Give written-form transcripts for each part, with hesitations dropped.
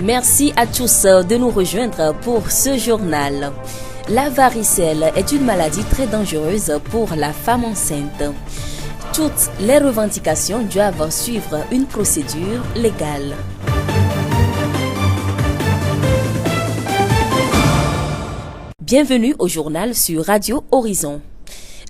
Merci à tous de nous rejoindre pour ce journal. La varicelle est une maladie très dangereuse pour la femme enceinte. Toutes les revendications doivent suivre une procédure légale. Bienvenue au journal sur Radio Horizon.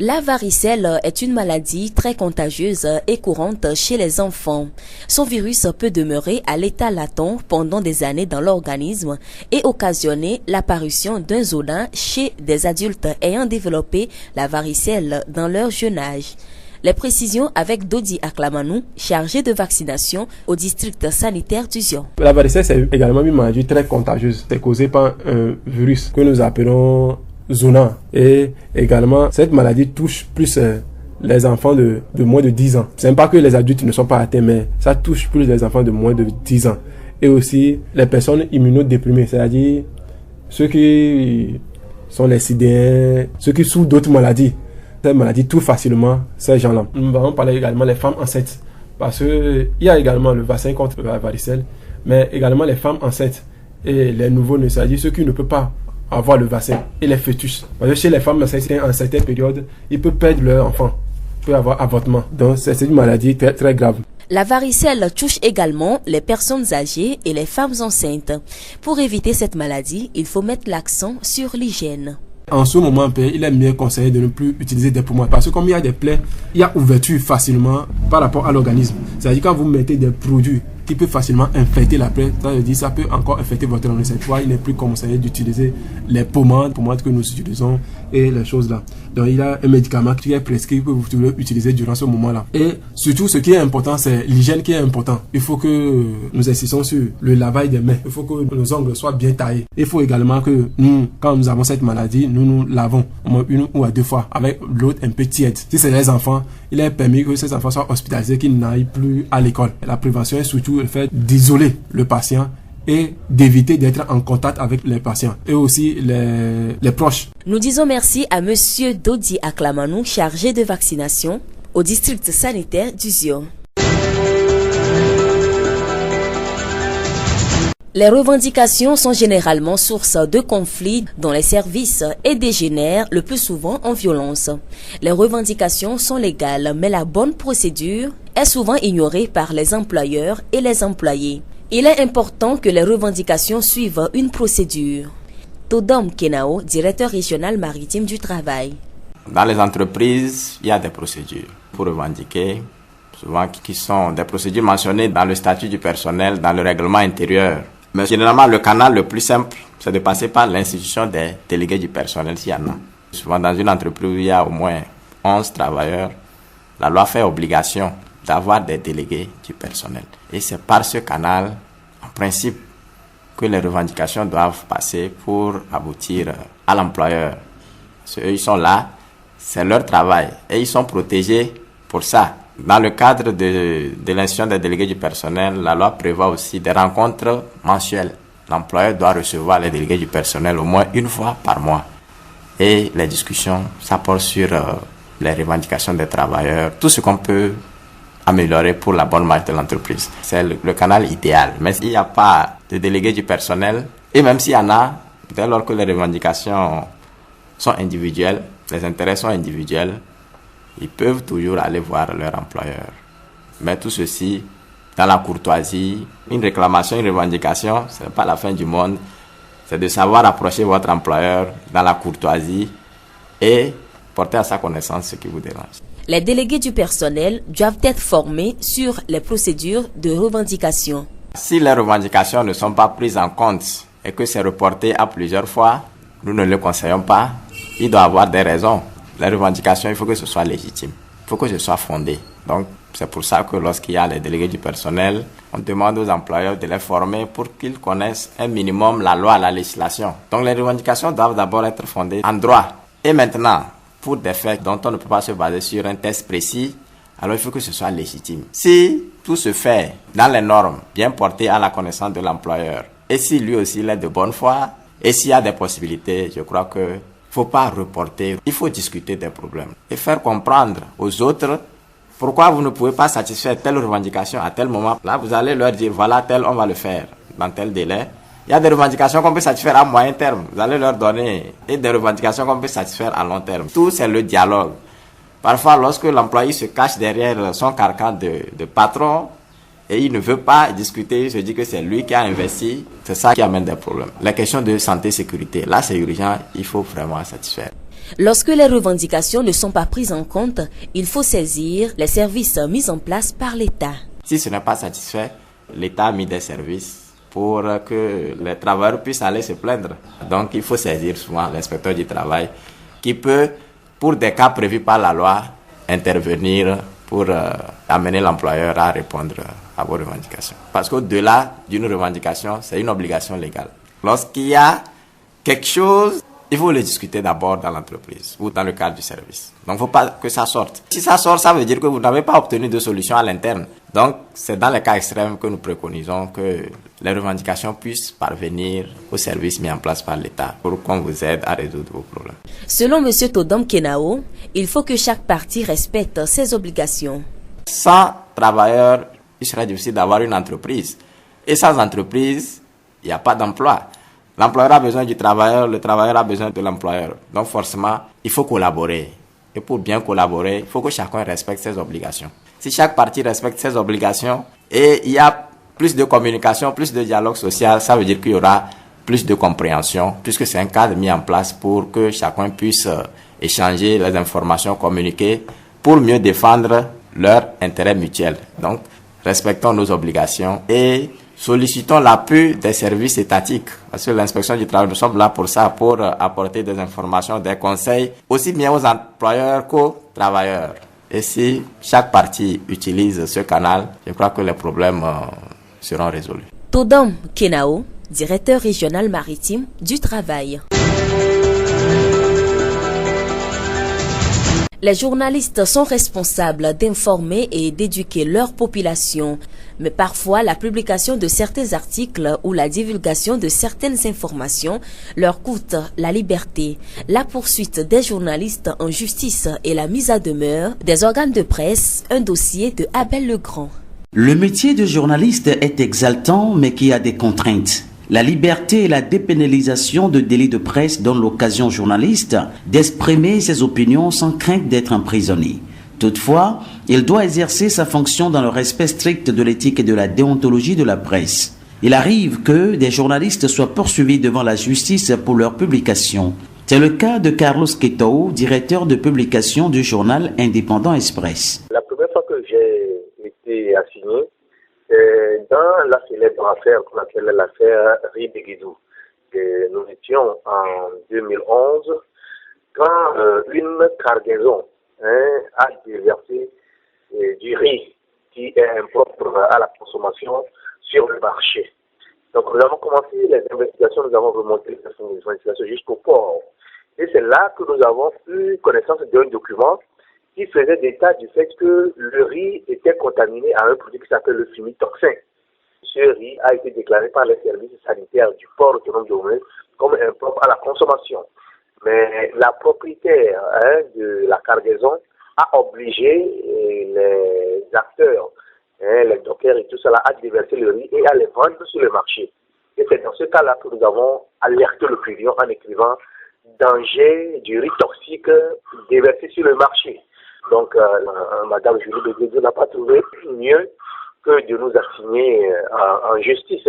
La varicelle est une maladie très contagieuse et courante chez les enfants. Son virus peut demeurer à l'état latent pendant des années dans l'organisme et occasionner l'apparition d'un zona chez des adultes ayant développé la varicelle dans leur jeune âge. Les précisions avec Dodi Aklamanou, chargé de vaccination au district sanitaire du Zion. La varicelle, c'est également une maladie très contagieuse. C'est causé par un virus que nous appelons zona. Et également, cette maladie touche plus les enfants de moins de 10 ans. C'est pas que les adultes ne sont pas atteints, mais ça touche plus les enfants de moins de 10 ans. Et aussi les personnes immunodéprimées, c'est-à-dire ceux qui sont les sidéens, ceux qui souffrent d'autres maladies. Cette maladie touche facilement ces gens-là. Nous allons parler également des femmes enceintes, parce qu'il y a également le vaccin contre la varicelle, mais également les femmes enceintes et les nouveaux-nés, c'est-à-dire ceux qui ne peuvent pas avoir le vaccin, et les fœtus. Parce que chez les femmes enceintes, en certaines périodes, ils peuvent perdre leur enfant, ils peuvent avoir avortement. Donc c'est une maladie très, très grave. La varicelle touche également les personnes âgées et les femmes enceintes. Pour éviter cette maladie, il faut mettre l'accent sur l'hygiène. En ce moment, il est mieux conseillé de ne plus utiliser des pommages parce que comme il y a des plaies, il y a ouverture facilement par rapport à l'organisme. C'est-à-dire quand vous mettez des produits qui peuvent facilement infecter la plaie, ça peut encore infecter votre organisme. Cette fois, il n'est plus conseillé d'utiliser les pommades que nous utilisons et les choses là. Donc il y a un médicament qui est prescrit que vous pouvez utiliser durant ce moment-là. Et surtout, ce qui est important, c'est l'hygiène qui est important. Il faut que nous insistons sur le lavage des mains. Il faut que nos ongles soient bien taillés. Il faut également que nous, quand nous avons cette maladie, nous lavons au moins une ou deux fois avec l'eau un peu tiède. Si c'est les enfants, il est permis que ces enfants soient hospitalisés, qu'ils n'aillent plus à l'école. La prévention est surtout le fait d'isoler le patient et d'éviter d'être en contact avec les patients et aussi les proches. Nous disons merci à Monsieur Dodi Aklamanou, chargé de vaccination au district sanitaire du Zion. Les revendications sont généralement source de conflits dans les services et dégénèrent le plus souvent en violence. Les revendications sont légales, mais la bonne procédure est souvent ignorée par les employeurs et les employés. Il est important que les revendications suivent une procédure. Todom Kenao, directeur régional maritime du travail. Dans les entreprises, il y a des procédures pour revendiquer, souvent qui sont des procédures mentionnées dans le statut du personnel, dans le règlement intérieur. Mais généralement, le canal le plus simple, c'est de passer par l'institution des délégués du personnel, s'il y en a. Souvent, dans une entreprise où il y a au moins 11 travailleurs, la loi fait obligation d'avoir des délégués du personnel. Et c'est par ce canal, en principe, que les revendications doivent passer pour aboutir à l'employeur. Parce qu'eux, ils sont là, c'est leur travail et ils sont protégés pour ça. Dans le cadre de l'institution des délégués du personnel, la loi prévoit aussi des rencontres mensuelles. L'employeur doit recevoir les délégués du personnel au moins une fois par mois. Et les discussions, ça porte sur les revendications des travailleurs, tout ce qu'on peut améliorer pour la bonne marche de l'entreprise. C'est le canal idéal. Mais s'il n'y a pas de délégués du personnel, et même s'il y en a, dès lors que les revendications sont individuelles, les intérêts sont individuels, ils peuvent toujours aller voir leur employeur. Mais tout ceci, dans la courtoisie, une réclamation, une revendication, ce n'est pas la fin du monde. C'est de savoir approcher votre employeur dans la courtoisie et porter à sa connaissance ce qui vous dérange. Les délégués du personnel doivent être formés sur les procédures de revendication. Si les revendications ne sont pas prises en compte et que c'est reporté à plusieurs fois, nous ne le conseillons pas. Il doit avoir des raisons. Les revendications, il faut que ce soit légitime. Il faut que ce soit fondé. Donc, c'est pour ça que lorsqu'il y a les délégués du personnel, on demande aux employeurs de les former pour qu'ils connaissent un minimum la loi, la législation. Donc, les revendications doivent d'abord être fondées en droit. Et maintenant, pour des faits dont on ne peut pas se baser sur un test précis, alors il faut que ce soit légitime. Si tout se fait dans les normes, bien portées à la connaissance de l'employeur, et si lui aussi il est de bonne foi, et s'il y a des possibilités, je crois que il ne faut pas reporter, il faut discuter des problèmes et faire comprendre aux autres pourquoi vous ne pouvez pas satisfaire telle revendication à tel moment. Là, vous allez leur dire, voilà, tel, on va le faire. dans tel délai. Il y a des revendications qu'on peut satisfaire à moyen terme. Vous allez leur donner. Et des revendications qu'on peut satisfaire à long terme. Tout, c'est le dialogue. Parfois, lorsque l'employé se cache derrière son carcan de patron et il ne veut pas discuter, il se dit que c'est lui qui a investi, c'est ça qui amène des problèmes. La question de santé et sécurité, là, c'est urgent, il faut vraiment satisfaire. Lorsque les revendications ne sont pas prises en compte, il faut saisir les services mis en place par l'État. Si ce n'est pas satisfait, l'État a mis des services pour que les travailleurs puissent aller se plaindre. Donc, il faut saisir souvent l'inspecteur du travail qui peut, pour des cas prévus par la loi, intervenir pour amener l'employeur à répondre à vos revendications. Parce qu'au-delà d'une revendication, c'est une obligation légale. Lorsqu'il y a quelque chose, il faut le discuter d'abord dans l'entreprise ou dans le cadre du service. Donc, il ne faut pas que ça sorte. Si ça sort, ça veut dire que vous n'avez pas obtenu de solution à l'interne. Donc, c'est dans les cas extrêmes que nous préconisons que les revendications puissent parvenir aux services mis en place par l'État pour qu'on vous aide à résoudre vos problèmes. Selon M. Todom Kenao, il faut que chaque partie respecte ses obligations. Sans travailleurs, il serait difficile d'avoir une entreprise. Et sans entreprise, il n'y a pas d'emploi. L'employeur a besoin du travailleur, le travailleur a besoin de l'employeur. Donc forcément, il faut collaborer. Et pour bien collaborer, il faut que chacun respecte ses obligations. Si chaque partie respecte ses obligations et il y a plus de communication, plus de dialogue social, ça veut dire qu'il y aura plus de compréhension, puisque c'est un cadre mis en place pour que chacun puisse échanger les informations, communiquer, pour mieux défendre leurs intérêts mutuels. Donc, respectons nos obligations et sollicitons l'appui des services étatiques. Parce que l'inspection du travail, nous sommes là pour ça, pour apporter des informations, des conseils, aussi bien aux employeurs qu'aux travailleurs. Et si chaque partie utilise ce canal, je crois que les problèmes seront résolus. Todom Kenao, directeur régional maritime du travail. Les journalistes sont responsables d'informer et d'éduquer leur population, mais parfois la publication de certains articles ou la divulgation de certaines informations leur coûte la liberté. La poursuite des journalistes en justice et la mise à demeure des organes de presse, un dossier de Abel Legrand. Le métier de journaliste est exaltant, mais qui a des contraintes. La liberté et la dépénalisation de délits de presse donnent l'occasion aux journalistes d'exprimer ses opinions sans crainte d'être emprisonné. Toutefois, il doit exercer sa fonction dans le respect strict de l'éthique et de la déontologie de la presse. Il arrive que des journalistes soient poursuivis devant la justice pour leur publication. C'est le cas de Carlos Quetao, directeur de publication du journal indépendant Express. La première fois que j'ai été assigné, dans la célèbre affaire qu'on appelle l'affaire Ribeguidou. Nous étions en 2011 quand une cargaison a déversé du riz qui est impropre à la consommation sur le marché. Donc nous avons commencé les investigations, nous avons remonté les investigations jusqu'au port. Et c'est là que nous avons eu connaissance d'un document qui faisait état du fait que le riz était contaminé à un produit qui s'appelle le fumitoxin. Ce riz a été déclaré par les services sanitaires du port autonome de Lomé comme impropre à la consommation. Mais la propriétaire de la cargaison a obligé les acteurs, les dockers et tout cela, à déverser le riz et à les vendre sur le marché. Et c'est dans ce cas-là que nous avons alerté le client en écrivant « Danger du riz toxique déversé sur le marché ». Donc, Madame Julie de Guédiou n'a pas trouvé mieux que de nous assigner en justice.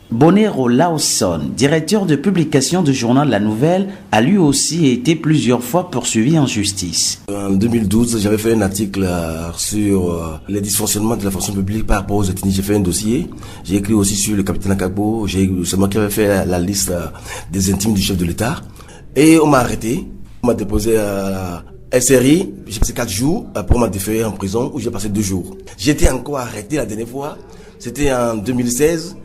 Bonero Lawson, directeur de publication du journal La Nouvelle, a lui aussi été plusieurs fois poursuivi en justice. En 2012, j'avais fait un article sur les dysfonctionnements de la fonction publique par rapport aux ethnies. J'ai fait un dossier. J'ai écrit aussi sur le capitaine Akabo. C'est moi qui avais fait la liste des intimes du chef de l'État. Et on m'a arrêté. On m'a déposé à SRI. J'ai passé 4 jours pour m'a déféré en prison où j'ai passé 2 jours. J'ai été encore arrêté la dernière fois. C'était en 2016.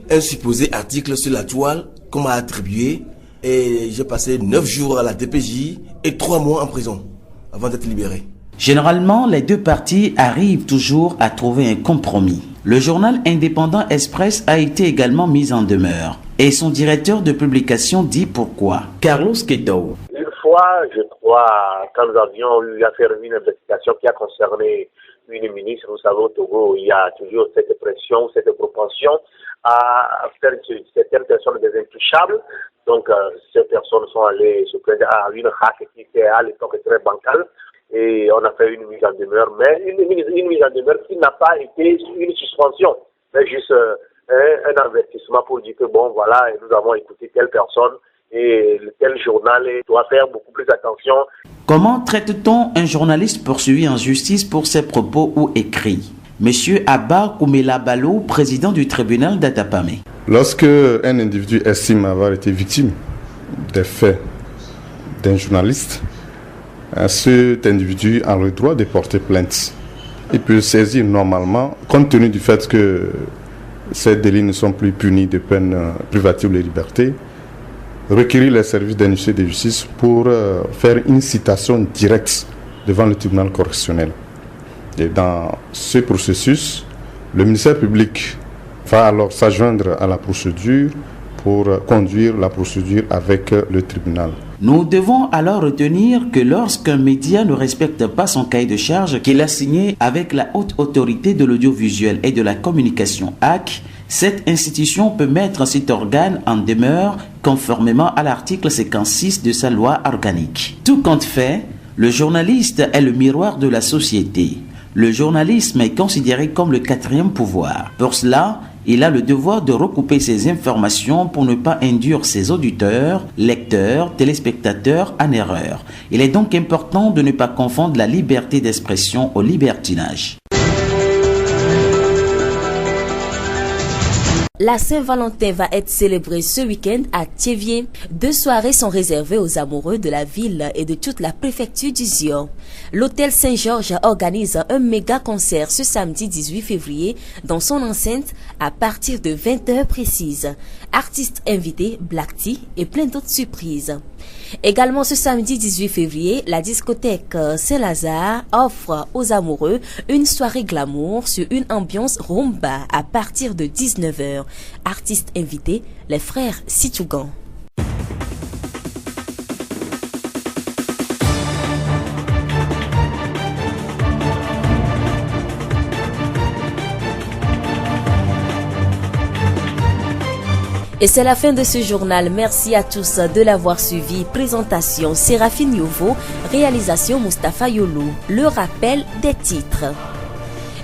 Un supposé article sur la toile qu'on m'a attribué et j'ai passé 9 jours à la DPJ et 3 mois en prison avant d'être libéré. Généralement, les deux parties arrivent toujours à trouver un compromis. Le journal indépendant Express a été également mis en demeure et son directeur de publication dit pourquoi. Carlos Quetao. Une fois, je crois, quand nous avions eu à faire une investigation qui a concerné une ministre. Nous savons au Togo, il y a toujours cette pression, cette propension à faire certaines personnes des intouchables. Donc, ces personnes sont allées se prendre à une hack qui était à l'époque très bancale. Et on a fait une mise en demeure, mais une mise en demeure qui n'a pas été une suspension, mais juste un avertissement pour dire que bon, voilà, nous avons écouté telle personne et tel journal doit faire beaucoup plus attention. Comment traite-t-on un journaliste poursuivi en justice pour ses propos ou écrits? Monsieur Abba Koumela Balo, président du tribunal d'Atapamé. Lorsque un individu estime avoir été victime des faits d'un journaliste, cet individu a le droit de porter plainte. Il peut saisir normalement, compte tenu du fait que ces délits ne sont plus punis de peine privative de liberté, requérir les services d'un huissier de justice pour faire une citation directe devant le tribunal correctionnel. Et dans ce processus, le ministère public va alors s'adjoindre à la procédure pour conduire la procédure avec le tribunal. Nous devons alors retenir que lorsqu'un média ne respecte pas son cahier de charge qu'il a signé avec la haute autorité de l'audiovisuel et de la communication HAC, cette institution peut mettre cet organe en demeure conformément à l'article 56 de sa loi organique. Tout compte fait, le journaliste est le miroir de la société. Le journalisme est considéré comme le quatrième pouvoir. Pour cela, il a le devoir de recouper ses informations pour ne pas induire ses auditeurs, lecteurs, téléspectateurs en erreur. Il est donc important de ne pas confondre la liberté d'expression au libertinage. La Saint-Valentin va être célébrée ce week-end à Thiévié. 2 soirées sont réservées aux amoureux de la ville et de toute la préfecture du Zion. L'hôtel Saint-Georges organise un méga concert ce samedi 18 février dans son enceinte à partir de 20h précises. Artistes invités, Black Tea et plein d'autres surprises. Également ce samedi 18 février, la discothèque Saint-Lazare offre aux amoureux une soirée glamour sur une ambiance rumba à partir de 19h. Artistes invités, les frères Situgan. Et c'est la fin de ce journal. Merci à tous de l'avoir suivi. Présentation Séraphine Yovo, réalisation Mustapha Yolo. Le rappel des titres.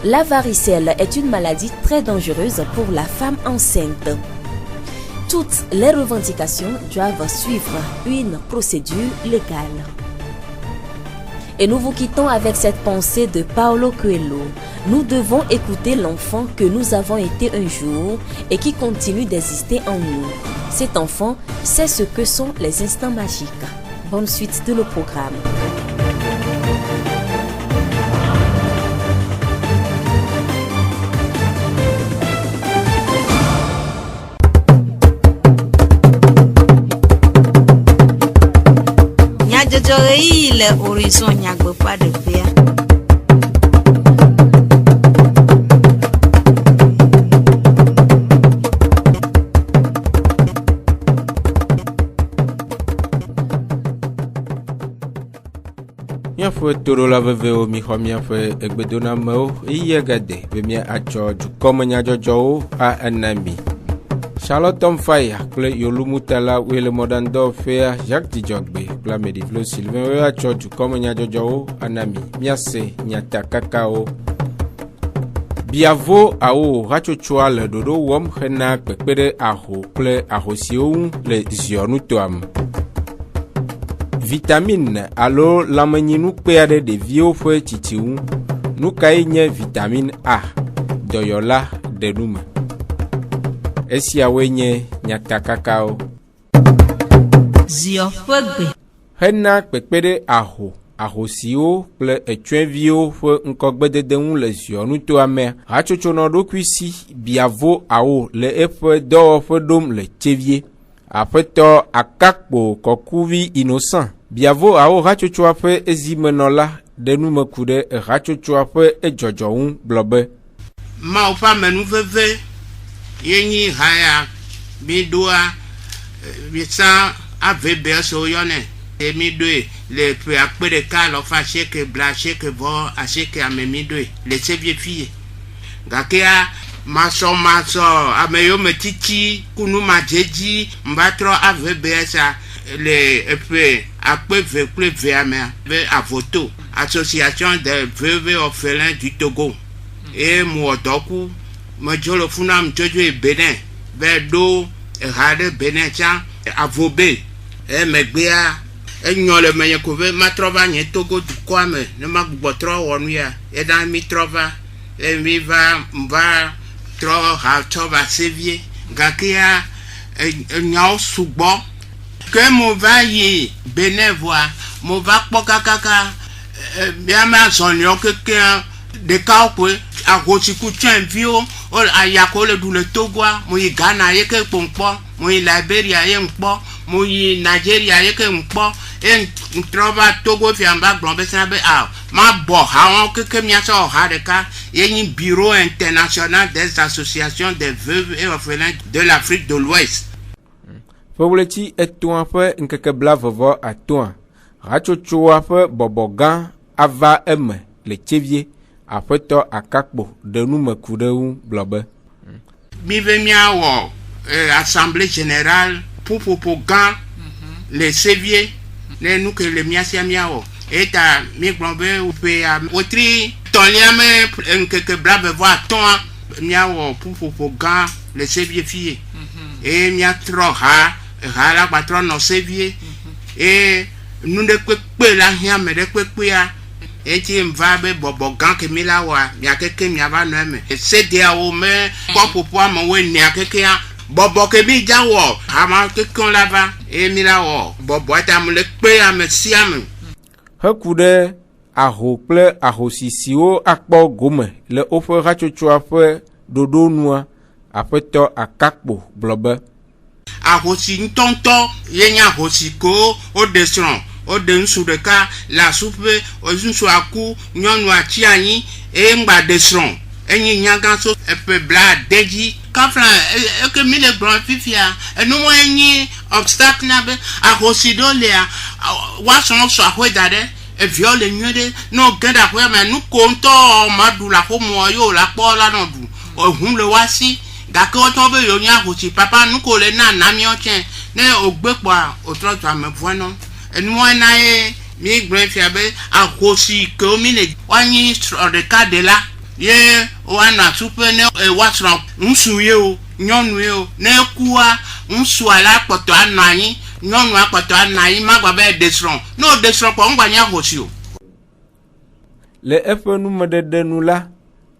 La varicelle est une maladie très dangereuse pour la femme enceinte. Toutes les revendications doivent suivre une procédure légale. Et nous vous quittons avec cette pensée de Paulo Coelho. Nous devons écouter l'enfant que nous avons été un jour et qui continue d'exister en nous. Cet enfant sait ce que sont les instants magiques. Bonne suite de nos programmes. Le horizon nyagbe pas de paix. Miafo toro la veveo mi xɔ miaƒe egbedonamewo iye gade be mia atsɔ dukɔme nyadzɔdzɔwo ana mi. Charlotte Tomfaya kple Yolumutala woe le mɔɖaŋudɔwɔƒea Jacques Dzidzɔgbe kple Ameɖivlo Sylvain woe atsɔ dukɔme nyadzɔdzɔwo ana mi. Miase nyatakakawo. Biavo awo hatsotsoa le ɖoɖo wɔm hena kpekpe ɖe aho kple ahosiwo ŋu le ziɔnutoa me. Vitamine alo lãmenyinu kpea ɖe ɖeviwo ƒe tsitsi ŋu. Nu kae nye vitamine A? Dɔyɔla ɖenume. Esiawoe nye nyatakakawo. Zio ƒe gbe. Hena kpekpe ɖe ahosiwo kple etsoeviwo ƒe ŋkɔgbedede ŋu le ziɔnutoa mea. Hatsotso nɔ ɖokui si biavo awo le eƒe dɔwɔƒe ɖom le Thiévié. Aƒetɔ Akakpo Kɔkuvi Innocent. Biavo awo hatsotsoa ƒe ezimenɔla ɖe nume ku ɖe hatsotsoa ƒe edzɔdzɔ ŋu gblɔ be. Mawu ƒe amenuveve yenyi haya miɖoa misa ave be so yɔnɛ emi doe le pe akpe de ka lo fa cheke bla cheke vo a cheke amemi doe le sevie fille gakea maso ameyo metiti kunu majeji mbatro avbsa le pe akpe ve amea ve avoto association des veuves orphelins du Togo et muodoku majolo funam jojo Benin ve do rade Benin cha avobe megbea enyo le menye ko ve matrova nye Togo du kwame ne magbotro wonu ya edan mi trova mi va tro ha tova sevie gakia nyao sugbo que mo va yi Benin voir mo va pokakaka bien ma sonyo quelqu'un de kaopwe a gochiku champion o ayako le du le Togo mo yi Ghana ye ke pompo mo yi Liberia ye mpo mo yi Nigeria ye ke mpo en trova Togo fi amba glombe sabe ma bo ha on que mi aso ha de ka ye bureau international des associations des veuves et orphelins de l'Afrique de l'Ouest. Fawleti etua fe nkeke bla vovo atoa rachochoa fe bobogan ava eme le chevie afeto akakpo de numekudeu blobe mi ve miawo assemblée générale pour gan les sévier ne nous que le miasia miawo eta mi glombe ou pe otri toniame nkeke bla vovo atoa miawo pour gan les sévier fille et mia troha la patron no sévier et nous de kwe la hia me de kwe ya eti mvabe bobogan ke milawa mia keke mia va no me se dia o me popo mo we ni akeke ya bobo ke mi jawo ama ke kon lava e milawo bobo ta mo le kwe ya me siam hakude aho ple aho sisio akpo gome le ofe rachocho afe dodo nua afeto akakpo blobe ahosi ntonto yenya ahosi ko o desron o de nsu de ka la soupe o nsu aku nyonu achi anyi e ngba desron enyi nyanga so epe bla deji kafla e ke mi le grand fifia enu mo enyi obstacle na be ahosi do le wa so so ahwedade e viole nyede no geda hwe ma nu ko nto madu la ko mo yo la po la no du o hun le wasi gake oto be yo nya hochi papa nuko le na mi ochen ne ogbepo otro to amevueno enu na e mi gbrefia be ahosi ko mi ne wanyi de kadela ye wana supe ne watron nsu ye o nyonu ye o ne kuwa nsu ala poto ananyi nyonu apoto ananyi magba be desron no desron po ngba nya hochi o le efenu medede nu la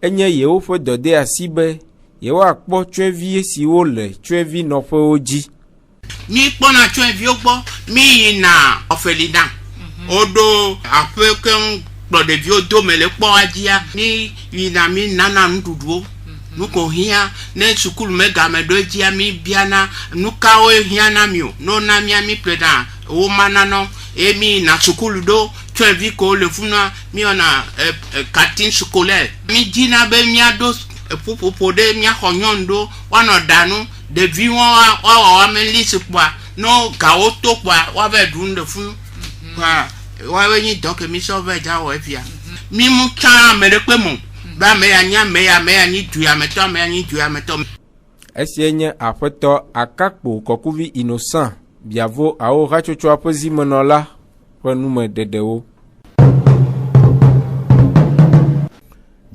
enye ye wo fo dode asibe yewa akpo tchevi si wo le tchevi no fe oji mi pona tchevi ogbo mi na ofelida odo afeken pro de vi odo mele po ajia mi ina mi nana nduduo nuko hia ne sukulu mega medo jia mi biana nuka o hia na mi o no na mi pleda o manano emi na sukulu do tchevi ko le funa mi ona cantine scolaire mi dina be mi ado pour de mia honyondo wana danu de vi wa melisi kwa no gaoto kwa wa be dunde fun kwa wa we ni donc mi so ve ja wo efia mi mu cha me de pe mu ba me anya ni du ya meto me anya du ya meto esienye afeto akakpo kokuvi innocent biavo ao rachocho apozi monola penu me dedewo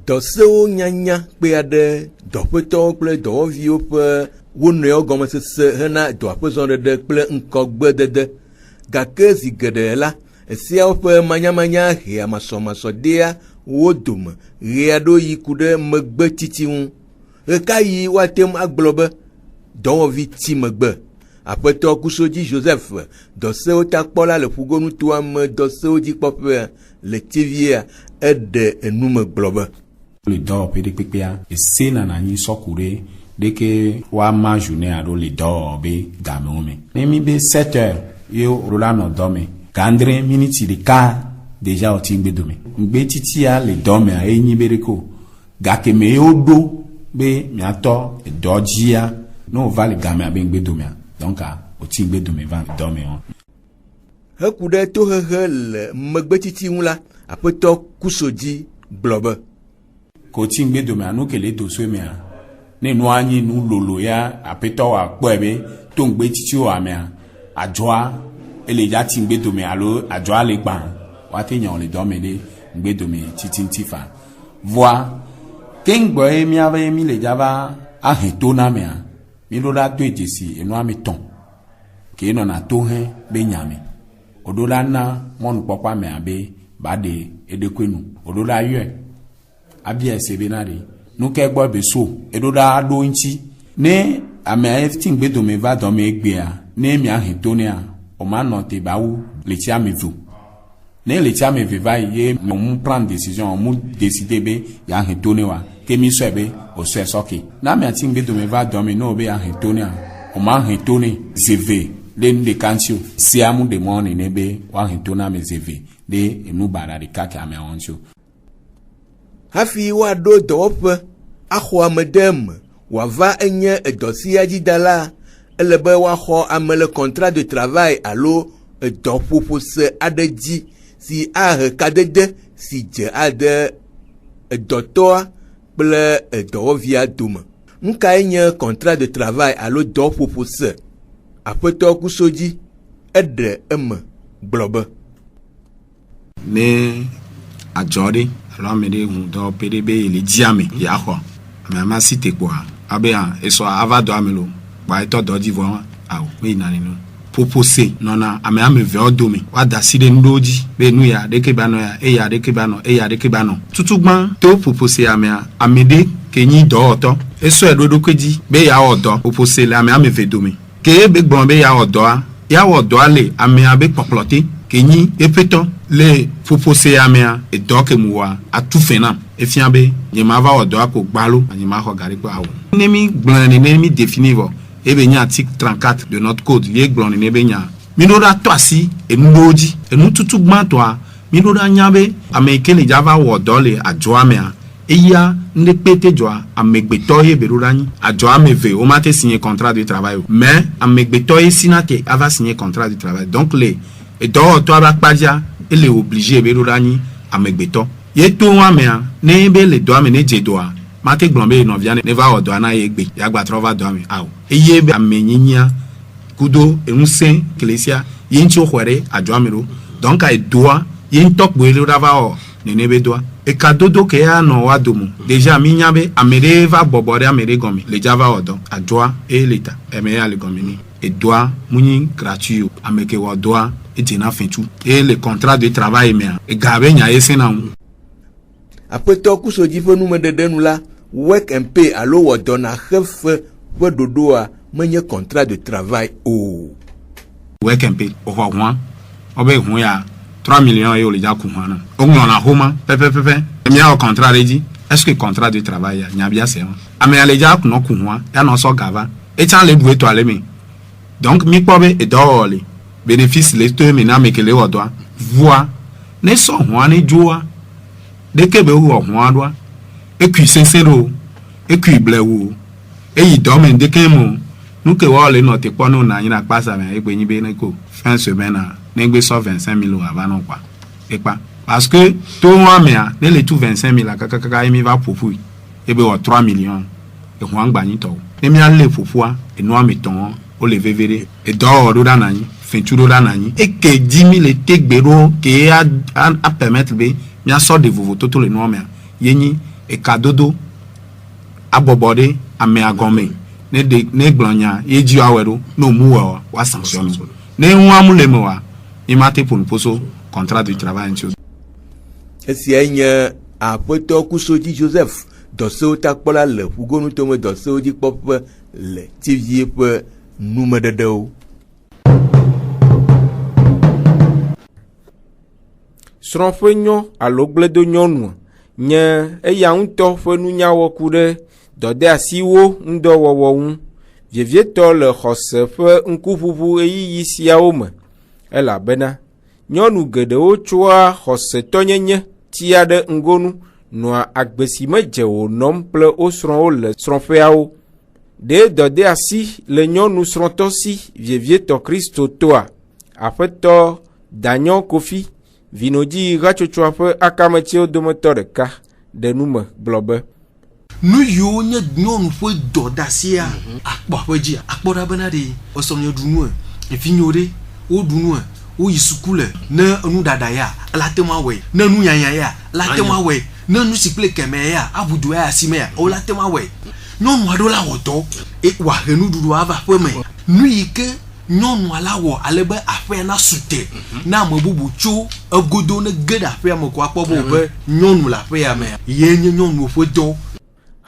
dɔsewo nyanya kpe aɖe dɔƒetɔwo kple dɔwɔviwo ƒe wonɔewo gɔmesese hena dɔaƒezɔɖeɖe kple ŋkɔgbedede gake zi geɖe la esiawo ƒe manyamanya he amasɔmasɔdea wo dome ɣe aɖewo yi ku ɖe megbe titi ŋu ɣeka yi woate ŋu agblɔ be dɔwɔvi ti megbe aƒetɔ kusodzi Joseph dɔsewo takpɔla le ƒugonutoa me dɔsewo dzikpɔƒea le tivia eɖe enume gblɔ be le dɔwɔ ƒe ɖe kpekpea ese nana nyi sɔku ɖe ke wa ma journée alo le dɔwɔ be gamewo me ne mi be 7 heures ye rola nɔ dɔ me gandre miniti ɖeka déjà o ti gbe dome gbe titia le dɔ mea enyi be ɖe ko gake me ye woɖo be miatɔ dɔ dzia ne o va le gamea be gbe domea donc o ti gbe dome va le dɔ me o heku ɖe tohehe le megbetiti ŋu la aƒetɔ kusodzi gblɔ be koti ŋgbedome anu kele dosoe mea ne nu anyi nu lolo ya aƒetɔ akpɔe be to ŋgbetiti o amea adzɔa ele ya ti ŋgbedome alo adzɔa le gbã wate nya le dɔme ɖe ŋgbedome tititi fa voa keŋgbɔ ye miabe mi le dzava ahe to na mea mi ɖo ɖa to edzesi enua mi tɔn ke nɔna to hɛ be nyame o ɖo ɖa na mɔnukpɔkpɔ mea be ba de eɖekoenu o ɖo ɖa yɔe abia ese be na de nu ke gbɔ be so eɖo ɖa ɖo ŋtsi ne amea ti ŋgbedome va dɔme egbea ne mia he to nea o ma nɔ te ba wu le tsi ame vo ne le tsi ame ve va yi ye mu prendre décision mu décider be ya he to ne wa ke mi sɔ be o sɔ sɔke na mia ti ŋgbedome va dɔme no be ya he to nea o ma he to ne zeve le nu ɖeka ŋtsi o si amu de mɔ ne be wa he to na me zeve de enu bara ɖeka ke amea ŋtsi o. hafi woaɖo dɔwɔƒe axɔ ame ɖe me wòava enye edɔsia dzidala ele be woaxɔ ame le contrat de travail alo edɔƒoƒo se aɖe dzi si ahe kadede si dze ade edɔtɔa kple edɔwɔvia dome. Nukae nye contrat de travail alo dɔƒoƒo se? Aƒetɔ kusodzi eɖe eme gblɔ be ne adzɔ ɖe alo ame ɖe ŋu dɔ pe ɖe be ele dzi ame ya xɔ ame ama si te kpoa abe esɔ ava dɔ ame lo kpa etɔ dɔ dzi vɔ awo me yina ne no popose nɔna ame ame vewo dome wa da si ɖe nuɖewo dzi be nu ya ɖeke ba nɔ ya eya ɖeke ba nɔ eya ɖeke ba nɔ tutugbã to popose amea ame ɖe ke nyi dɔwɔtɔ esɔe ɖo ɖokui dzi be ya wɔ dɔ popose le ame ame ve dome ke be gblɔ be ya wɔ dɔa ya wɔ dɔa le amea be kpɔkplɔte ke nyi eƒetɔ le popose amea edɔ ke mu wa atu fe nam efia be nye ma va wɔ dɔa ko gbalo nye ma xɔ gari kple awo ne mi gblɔ ne mi définir vɔ ebe nya article 34 de notre code ye gblɔ ne be nya mi ɖo ɖa tɔ asi enu ɖewo dzi enu tutu gbãtɔa mi ɖo ɖa nya be ame ke le dzava wɔ dɔ le adzɔa mea eya ne kpete dzɔa amegbetɔ ye be ɖo ɖa nyi adzɔ ame ve o ma te signer contrat de travail mais amegbetɔ ye sina te ava signer contrat de travail donc le edɔwɔtɔ aba kpadzia ele obligé be ɖo ɖa nyi amegbetɔ ye to amea ne be le dɔ ame ne dze dɔa ma te gblɔ be nɔvia ne va wɔ dɔa na ye gbe ya gbatrɔ va dɔ ame awo eye be ame nyinyia kudo eŋusẽ kelesia ye ŋtsi xɔe ɖe adzɔ ame ɖo donc edoa ye ŋutɔ kpoe ɖo ɖa va wɔ nene be doa ekadodo ke ya nɔ wa domo déjà mi nya be ame ɖe va bɔbɔ ɖe ame ɖe gɔme le dza va wɔ dɔ adzɔa eye le ta ame ya le gɔme ni edoa mu nyi gratuit o ame ke wɔ dɔa edzena fɛntu eye le contrat de travail mea ega be nya ye sena ŋu. Aƒetɔ kusodzi ƒe numeɖeɖe nu la work and pay alo wɔ dɔ na xe fe ƒe ɖoɖoa menye contrat de travail o. Work and pay o xɔ hũa o be hũa ya 3 millions ye o le dza ku hũa na o ŋlɔna homa pɛpɛpɛpɛ miawɔ contrat ɖe dzi est-ce que contrat de travail ya nyabia se ma amea le dza kunɔ ku hũa ya nɔ sɔ gava etsa le bu etɔ ale me donc mi kpɔ be edɔwɔwɔ le bénéfice le to me na ame ke le wɔ dɔa voa ne sɔ hũa ne dzoa ɖeke be wɔ hũa ɖoa ekui sese ɖo ekui blewu eyi dɔme ɖeke mo nu ke wɔ le nɔ te kpɔ no na nyina kpasa me egbe nyi be ne ko fin semaine ne gbe sɔ 25 000 ava no kwa ekpa parce que to wa mea ne le tu 25 000 kakaka emi va popu ebe wɔ 3 millions e hũa gbani tɔ ne mi ale popua enu ame tɔn o le vevere e dɔ ɖo ɖa nanyi fentu ɖo ɖa nanyi eke 10 000 te gbe ɖo ke a permettre be mia sɔ de vovo toto le nu mea ye nyi ekadodo abɔbɔ ɖe amea gɔme ne gblɔnya ye dzi awɛ ɖo no mu wɔ wa sanction ne ŋua mu le me wa mi ma te ƒo nuƒoso contrat de travail ŋuti. Esia nye Aƒetɔ kusodzi Joseph dɔsewo takpɔla le ƒugonu tome dɔsewo dzikpɔƒe le TV ƒe numeɖeɖewo. Srɔ̃ƒe nyɔ alo gbledo nyɔnua nye eya ŋutɔ ƒe nunyawɔku ɖe dɔde asiwo ŋdɔwɔwɔ ŋu vievietɔ le xɔse ƒe ŋkuʋuʋu eyiyi siawo me elabena nyɔnu geɖewo tsoa xɔsetɔnyenye tia ɖe ŋgonu nɔa agbe si medze o nɔm kple wo srɔ̃wo le srɔ̃ƒeawo ɖe dɔde asi le nyɔnu srɔ̃tɔ si vievietɔ Kristo toa Aƒetɔ Daniel Kofi vinodzi ɣatsotsoa ƒe akametsiwo dometɔ ɖeka ɖe nume gblɔ be nu yiwo nye nyɔnu ƒe dɔdasia akpɔ aƒe dzi akpɔ ɖa bena ɖe esɔnyɛ ɖu nua efi nyo ɖe wo ɖu nua wo yi suku le ne nu ɖaɖa ya la te ma wɔe ne nu yanya ya la te ma wɔe ne nu si kple kɛmɛ ya abudu ya asime ya o la te ma wɔe nyɔnu aɖewo la wɔ dɔ wòahe nuɖuɖu ava ƒe me nu yi ke nyɔnua la wɔ ale be aƒea na sute na ame bubu tso egodo ne ge ɖe aƒea me ko akpɔ be nyɔnu le aƒea me ye nye nyɔnu ƒe dɔ.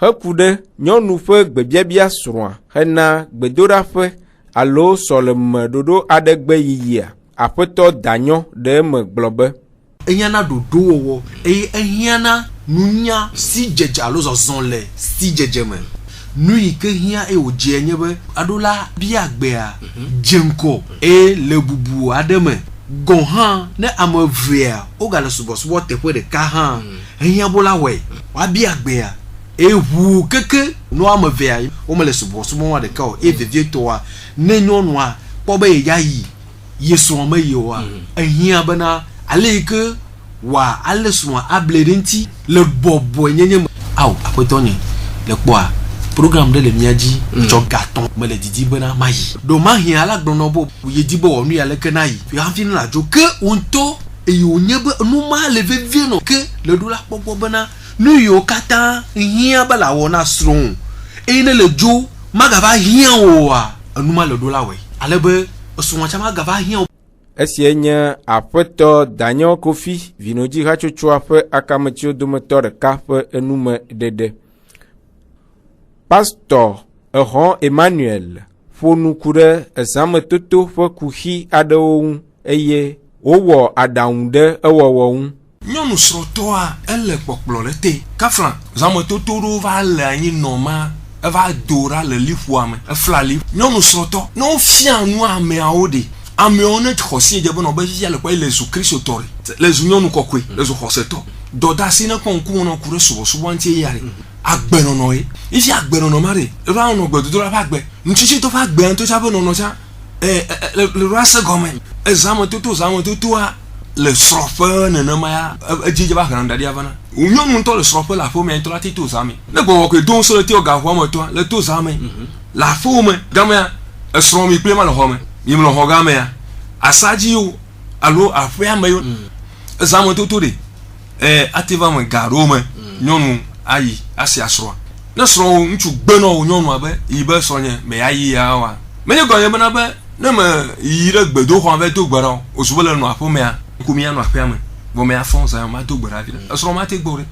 Heku ɖe nyɔnu ƒe gbebiabia srɔ̃a hena gbedoɖaƒe alo sɔlemeɖoɖo aɖe gbe yiyia aƒetɔ Danyɔ ɖe eme gblɔ be ehiãna ɖoɖo wɔwɔ eye ehiãna nunya si dzedze alo zɔzɔ le si dzedze me nu yi ke hiã eye wòdze nye be aɖo la bia gbea dze ŋkɔ eye le bubu aɖe me gɔ̃ hã ne ame evea wogale subɔsubɔ teƒe ɖeka hã ehiã bo la wɔe woabia gbea eye ʋu keke no ame evea wome le subɔsubɔ wa ɖeka o eye vevietɔa ne nyɔnua kpɔ be yeya yi ye srɔ̃ me yi oa ehiã bena ale yi ke wòa ale srɔ̃a able ɖe ŋuti le bɔbɔe nyenye me awo aƒetɔ nye le kpɔa program ɖe le mía dzi tsɔ gatɔn me le didi bena ma yi ɖo ma hiã la gblɔnɔ bo ye di be wɔ nu ya leke na yi hafi ne la dzo ke wòntɔ eye wònye be nu ma le vevie nɔ ke le ɖo la kpɔkpɔ bena nu yiwo katã hiã be la wɔ na srɔ̃ eye ne le dzo magava hiã oa enu ma le ɖo la wɔe ale be srɔ̃a tsa magava hiã o. Esie nye aƒetɔ Daniel Kofi vinodzi hatsotsoa ƒe akametsiwo dometɔ ɖeka ƒe enume ɖeɖe. Pastor Ehon Emmanuel ƒo nuku ɖe ezãmetoto ƒe kuxi aɖewo ŋu eye wowɔ aɖaŋu ɖe ewɔwɔ ŋu. Nyɔnu srɔ̃tɔa ele kpɔkplɔ ɖe te kafla zãmetoto ɖewo va le anyi nɔma eva do ɖa le liƒoa me efla li nyɔnu srɔ̃tɔ ne wofia nu ameawo ɖe amewo ne xɔsi dze be nɔ be fia le kɔ le zu kristo tɔ le zu nyɔnu kɔkɔe le zu xɔsetɔ dɔdasi ne kɔ ŋkume nɔ ku ɖe subɔsubɔ ŋuti ya ɖe agbenɔnɔ ye ifi agbenɔnɔ ma ɖe eva nɔ gbedodo la ƒe agbe ŋutsitsitɔ ƒe agbea ŋutɔ tsa be nɔnɔ tsa le ɖoa se gɔme zãmetotoa le srɔ̃ƒe nenema ya edzidze va hena daɖi avana nyɔnu ŋutɔ le srɔ̃ƒe le aƒewo me ŋutɔ la te to zãme ne gbɔgbɔ koe do ŋusẽ le te wɔ gaʋɔa me tɔa le to zãme le aƒewo me gamea esrɔ̃ mi kple ma le xɔ me mi le xɔ game ya asadziwo alo aƒea me yo zãmetoto ɖe ate va me gaɖewo me nyɔnu ayi asi asrɔ̃a ne srɔ̃wo ŋutsu gbenɔ wo nyɔnua be yi be srɔ̃nye me ayi ya wa menye gɔnye bena be ne me yi ɖe gbedoxɔ be do gbe ɖa o sube le nɔ aƒe mea ŋkumi anɔ aƒea me vɔ me afɔ zã ma do gbe ɖa vi ɖe esrɔ̃ ma te gbɔ ɖe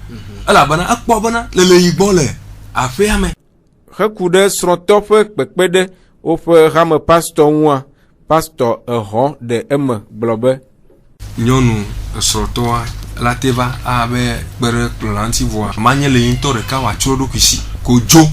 elabena ekpɔ bena le yi gbɔ le aƒea me. Heku ɖe srɔ̃tɔ ƒe kpekpeɖe woƒe hame pastor ŋua pastor Ehon ɖe eme gblɔ be nyɔnu esrɔ̃tɔa la te va abe kpe ɖe kplɔ la ŋuti vɔa manye le ŋutɔ ɖeka wòatsro ɖokui si ko dzo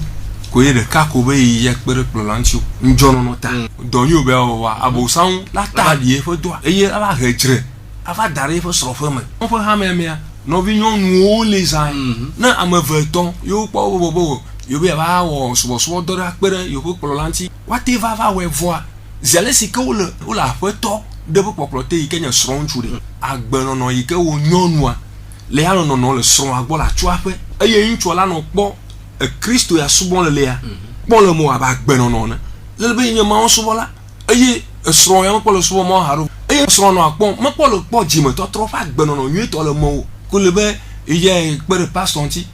ko ye ɖeka ko be yi ya kpe ɖe kplɔ la ŋuti o ŋdzɔnɔnɔ ta dɔnyo be wɔwa abosaŋu la ta ɖi eƒe dɔa eye ava he dzre ava da ɖe eƒe srɔ̃ƒe me woƒe hamea mea nɔvi nyɔnuwo le zã ne ame eve tɔ yewo kpɔ bobobo yewo be yava wɔ subɔsubɔ dɔ ɖe akpe ɖe yewo kplɔ la ŋuti woate va wɔe vɔa ziale si ke wole aƒetɔ ɖe ƒe kpɔkplɔ te yi ke nye srɔ̃ ŋutsu ɖe agbenɔnɔ yi ke wo nyɔnua le ya nɔnɔ le srɔ̃a gbɔ le atsoaƒe eye ŋutsua la nɔ kpɔ kristo ya subɔ le lea kpɔ le mo abe agbenɔnɔ ne le be nye mawo subɔ la eye srɔ̃ ya mekpɔ le subɔ mawo haɖo eye srɔ̃ nɔ akpɔ mekpɔ le kpɔ dzimetɔtrɔ ƒe agbenɔnɔ nyuitɔ le mo ko le be ye kpe ɖe pastor ŋuti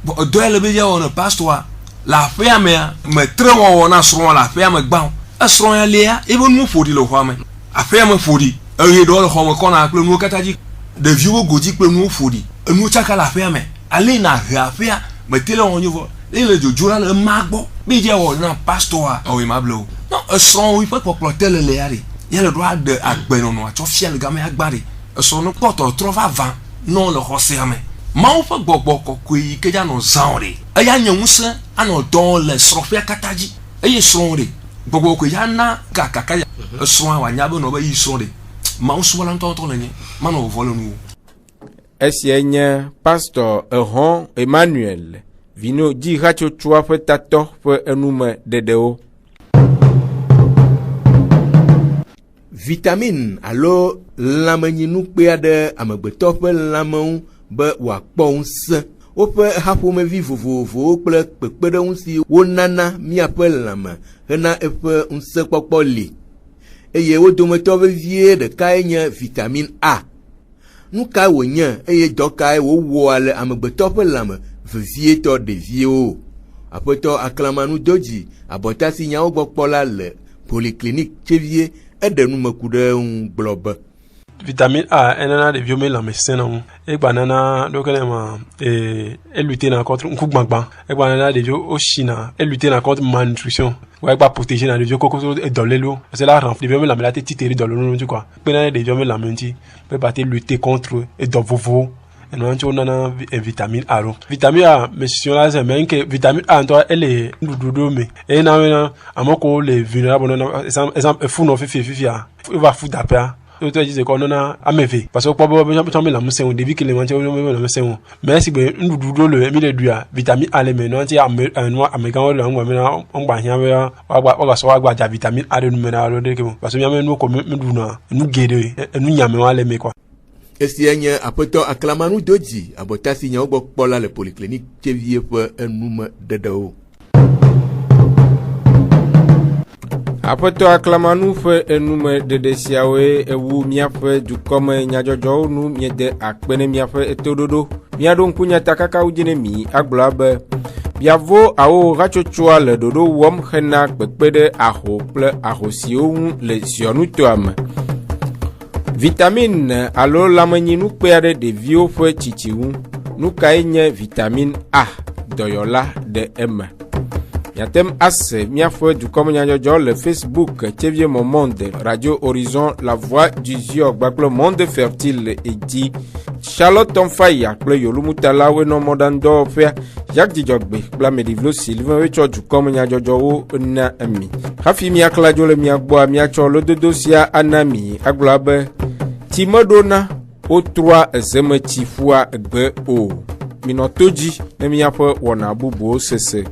dɔ ya le be ya wɔ ne pastor'a le aƒea mea metre wɔwɔ na srɔ̃a le aƒea me gbã esrɔ̃ ya lea ebe nu ƒoɖi le xɔa me aƒea me ƒoɖi eye ɖewo le xɔ me kɔna kple nuwo katã dzi ɖeviwo godzi kple nuwo ƒoɖi enuwo tsaka le aƒea me ale na he aƒea mete le wɔnyo vɔ eye le dzodzo la le ema gbɔ be dze wɔ na pastor'a ɔwe ma ble o no esrɔ̃ ƒe kpɔkplɔ te le ya ɖe ya le ɖo aɖe agbenɔnɔ atsɔ fia le game agba ɖe esrɔ̃ no kpɔtɔ trɔ va va nɔ le xɔsea me mawo ƒe gbɔgbɔ kɔkɔe yi ke dza nɔ zã ɖe eya nye ŋusẽ anɔ dɔ le srɔ̃ƒea katã dzi eye srɔ̃ ɖe gbogbo ko ya na kakaka ya srɔ̃a wanya be no be yi srɔ̃ de mawu subɔla ŋutɔ le nye manɔ vɔvɔ le nu. Esia nye pastor Ehon Emmanuel vino dzi hatsotsoa ƒe tatɔ ƒe enume ɖeɖewo. vitamine alo lãmenyinukpe aɖe amegbetɔ ƒe lãmeŋu be wòakpɔ ŋusẽ. Woƒe haƒomevi vovovowo kple kpekpeɖeŋu si wonana míaƒe lãme hena eƒe ŋusẽkpɔkpɔ li. Eye wo dometɔ vevie ɖekae nye vitamine A. Nu kae wònye eye dɔ kae wòwɔa le amegbetɔ ƒe lãme vevietɔ ɖeviwo. Aƒetɔ Aklamanu Dodzi, abɔta si nyawo gbɔ kpɔ la le polyclinique Tsevie, eɖe numeku ɖe ŋu gblɔ be vitamine A enana ɖeviwo me lãmesẽna ŋu. Egba nana ɖokenema elutena contre ŋkugbagba. Egba nana ɖeviwo oshina elutena contre malnutrition. Ouais, pas protéger dans les vieux cocos et dans les lots. C'est là, les vieux me la melate titéré dans le nom du quoi. Pendant les vieux me la menti. Peut battre lutter contre et dans vos. Et nous on a vitamine A. Vitamine A, mais si on a c'est même que vitamine A, toi, elle est doudou mais. Et non, à mon coup les vulnérables, exemple, fou non fifi. Il va foutre d'après. Tu dis qu'on a amévé parce que probablement tu la musse au début que les mentions la musse mais si ben nous doudou le mille duya vitamine A les maintenant tu un noix américain là on va rien on soit gba vitamine A de nous maintenant de que parce que même nous comme nous guérir nous nyame wale me quoi. Esienye apoto Aklamanu Dodzi abota si nyawo gbɔ kpɔ la le polyclinique Tsevie ƒe enume dedewo. Aƒetɔ Aklamanu ƒe enume ɖeɖe siawoe ewu míaƒe dukɔme nyadzɔdzɔwo nu miede akpe ne míaƒe etoɖoɖo míaɖo ŋku nyatakakawo dzi ne mi agblɔ be biavo awo hatsotsoa le ɖoɖo wɔm hena kpekpe ɖe aho kple ahosiwo ŋu le ziɔnutoa me. Vitamine alo lãmenyinukpe aɖe ɖeviwo ƒe tsitsi ŋu. Nu kae nye vitamine A dɔyɔla ɖe eme. Miatem ase miaƒe dukɔme nyadzɔdzɔ le Facebook Tsevie Mon Monde, Radio Horizon, La Voix du Zion kple Monde Fertile edi Charlotte Tomfaya kple Yolumutalawo nɔ mɔɖaŋudɔwɔƒea Jacques Dzidzɔgbe kple Amedivlo Sylvain wotsɔ dukɔme nyadzɔdzɔwo na mi. Hafi miakladzo le mia gbɔa miatsɔ lododo sia ana mi agblɔ be ti meɖona wotrɔa ezemetsi ƒua egbe o. Minɔ to dzi ne miaƒe wɔna bubuwo sese.